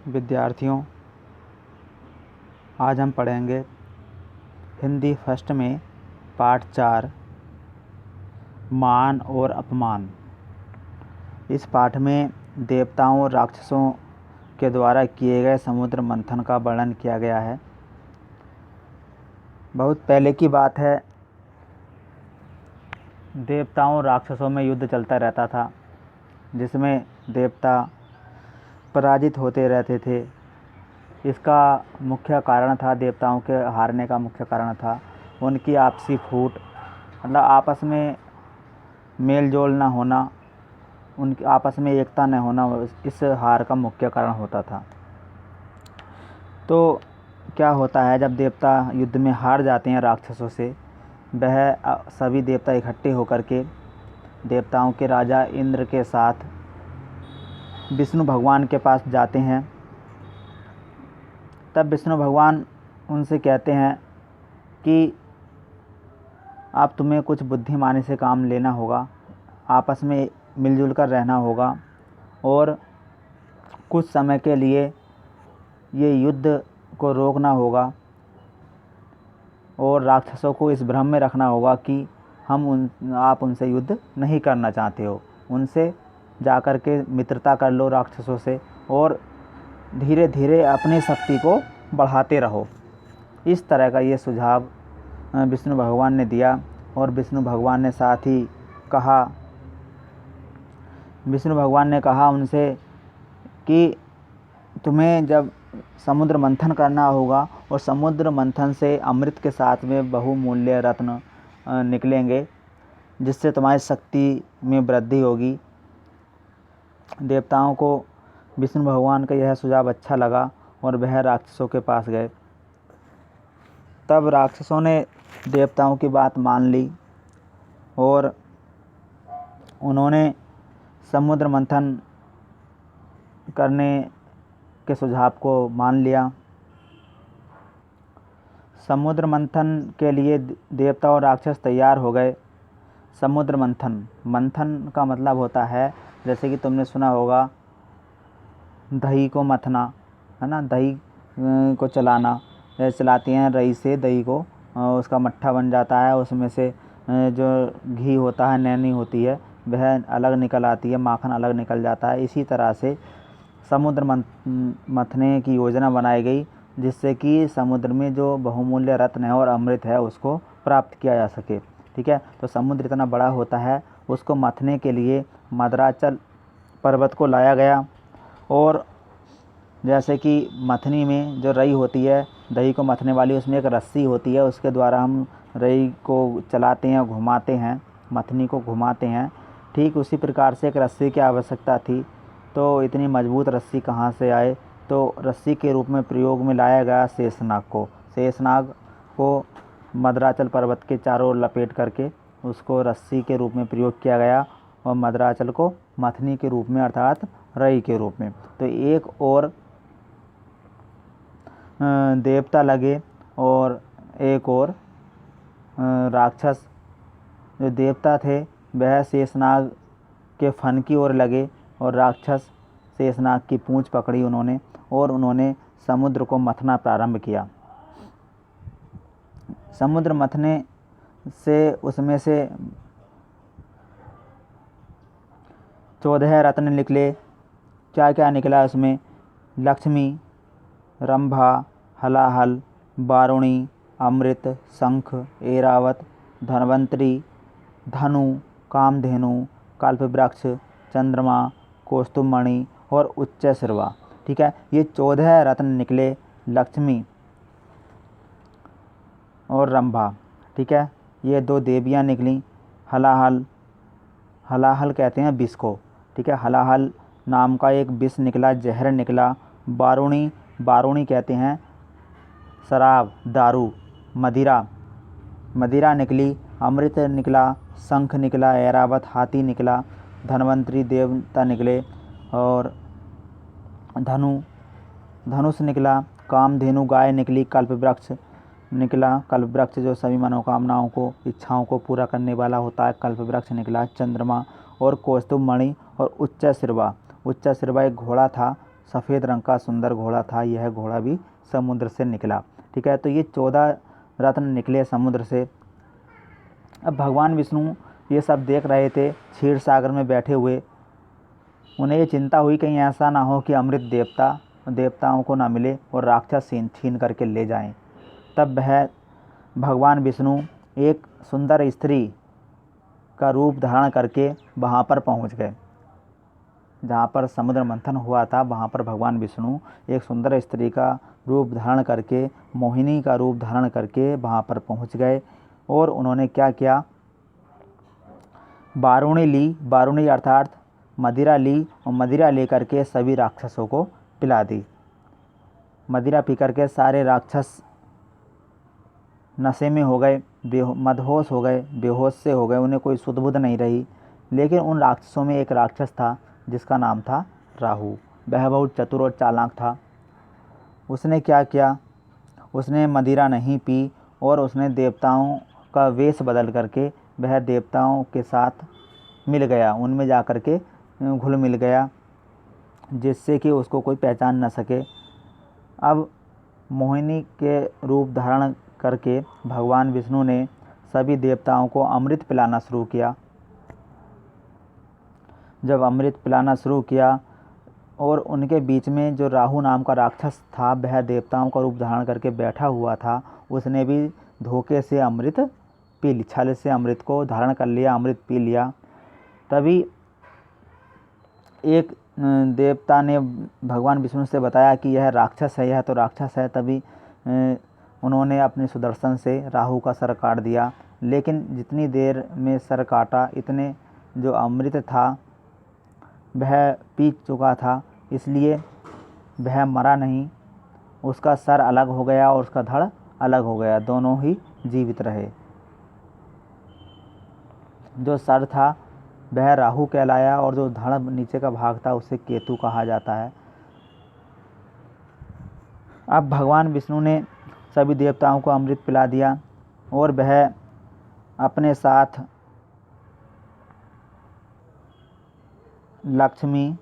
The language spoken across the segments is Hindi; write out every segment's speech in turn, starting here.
विद्यार्थियों, आज हम पढ़ेंगे हिंदी फर्स्ट में पाठ 4 मान और अपमान। इस पाठ में देवताओं और राक्षसों के द्वारा किए गए समुद्र मंथन का वर्णन किया गया है। बहुत पहले की बात है, देवताओं और राक्षसों में युद्ध चलता रहता था, जिसमें देवता पराजित होते रहते थे। इसका मुख्य कारण था, देवताओं के हारने का मुख्य कारण था उनकी आपसी फूट, मतलब आपस में मेल जोल ना होना, उनकी आपस में एकता न होना इस हार का मुख्य कारण होता था। तो क्या होता है, जब देवता युद्ध में हार जाते हैं राक्षसों से, वह सभी देवता इकट्ठे होकर के देवताओं के राजा इंद्र के साथ विष्णु भगवान के पास जाते हैं। तब विष्णु भगवान उनसे कहते हैं कि अब तुम्हें कुछ बुद्धिमानी से काम लेना होगा, आपस में मिलजुल कर रहना होगा और कुछ समय के लिए ये युद्ध को रोकना होगा और राक्षसों को इस भ्रम में रखना होगा कि आप उनसे युद्ध नहीं करना चाहते हो। उनसे जाकर के मित्रता कर लो राक्षसों से और धीरे धीरे अपनी शक्ति को बढ़ाते रहो। इस तरह का ये सुझाव विष्णु भगवान ने दिया। और विष्णु भगवान ने साथ ही कहा, विष्णु भगवान ने कहा उनसे कि तुम्हें जब समुद्र मंथन करना होगा और समुद्र मंथन से अमृत के साथ में बहुमूल्य रत्न निकलेंगे, जिससे तुम्हारी शक्ति में वृद्धि होगी। देवताओं को विष्णु भगवान का यह सुझाव अच्छा लगा और वह राक्षसों के पास गए। तब राक्षसों ने देवताओं की बात मान ली और उन्होंने समुद्र मंथन करने के सुझाव को मान लिया। समुद्र मंथन के लिए देवता और राक्षस तैयार हो गए। समुद्र मंथन, मंथन का मतलब होता है, जैसे कि तुमने सुना होगा, दही को मथना, है ना, दही को चलाना। चलाती हैं रई से दही को, उसका मट्ठा बन जाता है, उसमें से जो घी होता है, नैनी होती है, वह अलग निकल आती है, माखन अलग निकल जाता है। इसी तरह से समुद्र मथने की योजना बनाई गई, जिससे कि समुद्र में जो बहुमूल्य रत्न है और अमृत है उसको प्राप्त किया जा सके। ठीक है, तो समुद्र इतना बड़ा होता है, उसको मथने के लिए मद्राचल पर्वत को लाया गया। और जैसे कि मथनी में जो रई होती है, दही को मथने वाली, उसमें एक रस्सी होती है, उसके द्वारा हम रई को चलाते हैं, घुमाते हैं, मथनी को घुमाते हैं। ठीक उसी प्रकार से एक रस्सी की आवश्यकता थी। तो इतनी मजबूत रस्सी कहाँ से आए, तो रस्सी के रूप में प्रयोग में लाया गया शेषनाग को। शेषनाग को मद्राचल पर्वत के चारों ओर लपेट करके उसको रस्सी के रूप में प्रयोग किया गया और मद्राचल को मथनी के रूप में, अर्थात रई के रूप में। तो एक और देवता लगे और एक और राक्षस। जो देवता थे वह शेषनाग के फन की ओर लगे और राक्षस शेषनाग की पूंछ पकड़ी उन्होंने और उन्होंने समुद्र को मथना प्रारंभ किया। समुद्र मथने से उसमें से 14 रत्न निकले। क्या क्या निकला उसमें? लक्ष्मी, रंभा, हलाहल, वारुणी, अमृत, शंख, ऐरावत, धन्वंतरी, धनु, कामधेनु, कल्पवृक्ष, चंद्रमा, कौस्तुभमणि और उच्चैःश्रवा। ठीक है, ये 14 रत्न निकले। लक्ष्मी और रंभा, ठीक है, ये 2 देवियाँ निकली। हलाहल, हलाहल कहते हैं विष को। ठीक है, हलाहल नाम का एक विष निकला, जहर निकला। वारुणी, वारुणी कहते हैं शराब, दारू, मदिरा, मदिरा निकली। अमृत निकला, शंख निकला, ऐरावत हाथी निकला, धन्वंतरी देवता निकले और धनु, धनुष निकला, कामधेनु गाय निकली, कल्पवृक्ष निकला, कल्पवृक्ष जो सभी मनोकामनाओं को, इच्छाओं को पूरा करने वाला होता है, कल्पवृक्ष निकला। चंद्रमा और कौस्तुभमणि और उच्चैःश्रवा। उच्चैःश्रवा एक घोड़ा था, सफ़ेद रंग का सुंदर घोड़ा था, यह घोड़ा भी समुद्र से निकला। ठीक है, तो ये 14 रत्न निकले समुद्र से। अब भगवान विष्णु ये सब देख रहे थे क्षीर सागर में बैठे हुए। उन्हें ये चिंता हुई कहीं ऐसा ना हो कि अमृत देवताओं को ना मिले और राक्षस छीन करके ले जाएं। तब वह भगवान विष्णु एक सुंदर स्त्री का रूप धारण करके वहाँ पर पहुँच गए। जहाँ पर समुद्र मंथन हुआ था वहाँ पर भगवान विष्णु एक सुंदर स्त्री का रूप धारण करके, मोहिनी का रूप धारण करके वहाँ पर पहुँच गए। और उन्होंने क्या किया, बारूणी अर्थात मदिरा ली और मदिरा लेकर के सभी राक्षसों को पिला दी। मदिरा पी करके सारे राक्षस नशे में हो गए, मदहोश हो गए, बेहोश से हो गए, उन्हें कोई सुध बुध नहीं रही। लेकिन उन राक्षसों में एक राक्षस था जिसका नाम था राहु। वह बहुत चतुर और चालाक था। उसने क्या किया, उसने मदिरा नहीं पी और उसने देवताओं का वेश बदल करके वह देवताओं के साथ मिल गया, उनमें जा कर के घुल मिल गया, जिससे कि उसको कोई पहचान न सके। अब मोहिनी के रूप धारण करके भगवान विष्णु ने सभी देवताओं को अमृत पिलाना शुरू किया। जब अमृत पिलाना शुरू किया और उनके बीच में जो राहु नाम का राक्षस था वह देवताओं का रूप धारण करके बैठा हुआ था, उसने भी धोखे से अमृत पी ली, छल से अमृत को धारण कर लिया, अमृत पी लिया। तभी एक देवता ने भगवान विष्णु से बताया कि यह राक्षस है, यह तो राक्षस है। तभी उन्होंने अपने सुदर्शन से राहु का सर काट दिया। लेकिन जितनी देर में सर काटा इतने जो अमृत था वह पी चुका था, इसलिए वह मरा नहीं। उसका सर अलग हो गया और उसका धड़ अलग हो गया, दोनों ही जीवित रहे। जो सर था वह राहु कहलाया और जो धड़ नीचे का भाग था उसे केतु कहा जाता है। अब भगवान विष्णु ने सभी देवताओं को अमृत पिला दिया और वह अपने साथ लक्ष्मी,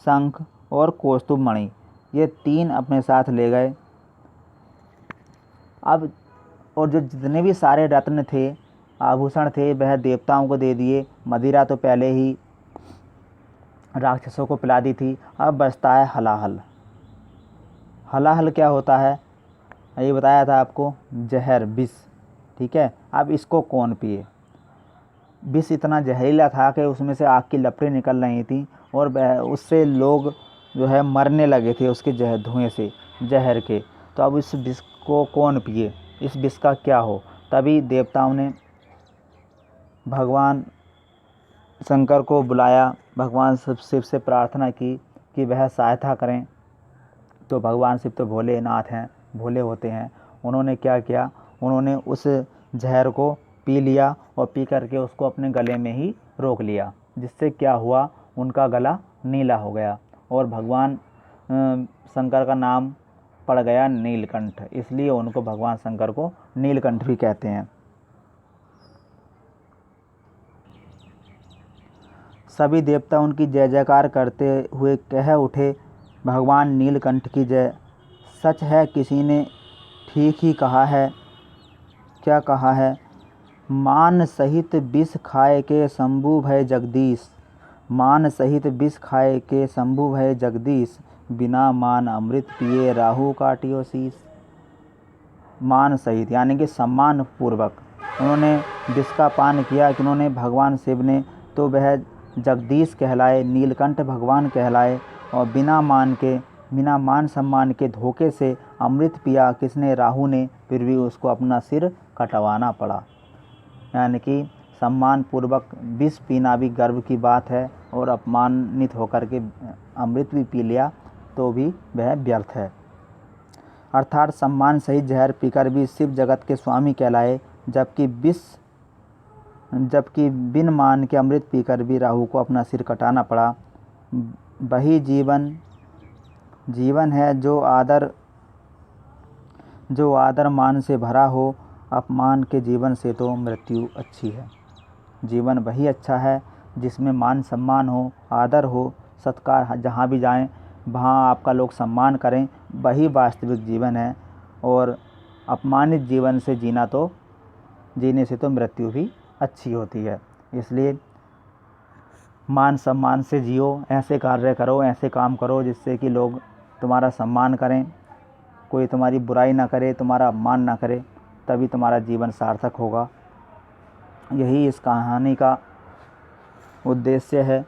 शंख और कौस्तुभ मणि ये 3 अपने साथ ले गए। अब और जो जितने भी सारे रत्न थे, आभूषण थे, वह देवताओं को दे दिए। मदिरा तो पहले ही राक्षसों को पिला दी थी। अब बचता है हलाहल। हलाहल क्या होता है ये बताया था आपको, जहर, विष। ठीक है, अब इसको कौन पिए। विष इतना जहरीला था कि उसमें से आग की लपटें निकल रही थी और उससे लोग जो है मरने लगे थे उसके धुएं से, जहर के। तो अब इस विष को कौन पिए, इस विष का क्या हो। तभी देवताओं ने भगवान शंकर को बुलाया, भगवान शिव से प्रार्थना की कि वह सहायता करें। तो भगवान शिव तो भोलेनाथ हैं, भोले होते हैं। उन्होंने क्या किया, उन्होंने उस जहर को पी लिया और पी करके उसको अपने गले में ही रोक लिया, जिससे क्या हुआ, उनका गला नीला हो गया और भगवान शंकर का नाम पड़ गया नीलकंठ, इसलिए उनको भगवान शंकर को नीलकंठ भी कहते हैं। सभी देवता उनकी जय जयकार करते हुए कह उठे, भगवान नीलकंठ की जय। सच है, किसी ने ठीक ही कहा है। क्या कहा है, मान सहित विष खाए के शंभु भय जगदीश। मान सहित विष खाए के शंभु भय जगदीश, बिना मान अमृत पिए राहु काटियो शीश। मान सहित यानी कि सम्मान पूर्वक उन्होंने विष का पान किया कि उन्होंने भगवान शिव ने, तो वह जगदीश कहलाए, नीलकंठ भगवान कहलाए। और बिना मान सम्मान के धोखे से अमृत पिया किसने, राहु ने, फिर भी उसको अपना सिर कटवाना पड़ा। यानी कि सम्मान पूर्वक विष पीना भी गर्व की बात है और अपमानित होकर के अमृत भी पी लिया तो भी वह व्यर्थ है। अर्थात सम्मान सहित जहर पीकर भी शिव जगत के स्वामी कहलाए, जबकि बिन मान के अमृत पीकर भी राहु को अपना सिर कटाना पड़ा। वही जीवन है जो आदर मान से भरा हो, अपमान के जीवन से तो मृत्यु अच्छी है। जीवन वही अच्छा है जिसमें मान सम्मान हो, आदर हो, सत्कार, जहाँ भी जाएं वहाँ आपका लोग सम्मान करें, वही वास्तविक जीवन है। और अपमानित जीवन से जीने से तो मृत्यु भी अच्छी होती है। इसलिए मान सम्मान से जियो, ऐसे कार्य करो, ऐसे काम करो जिससे कि लोग तुम्हारा सम्मान करें, कोई तुम्हारी बुराई ना करे, तुम्हारा अपमान ना करे, तभी तुम्हारा जीवन सार्थक होगा। यही इस कहानी का उद्देश्य है।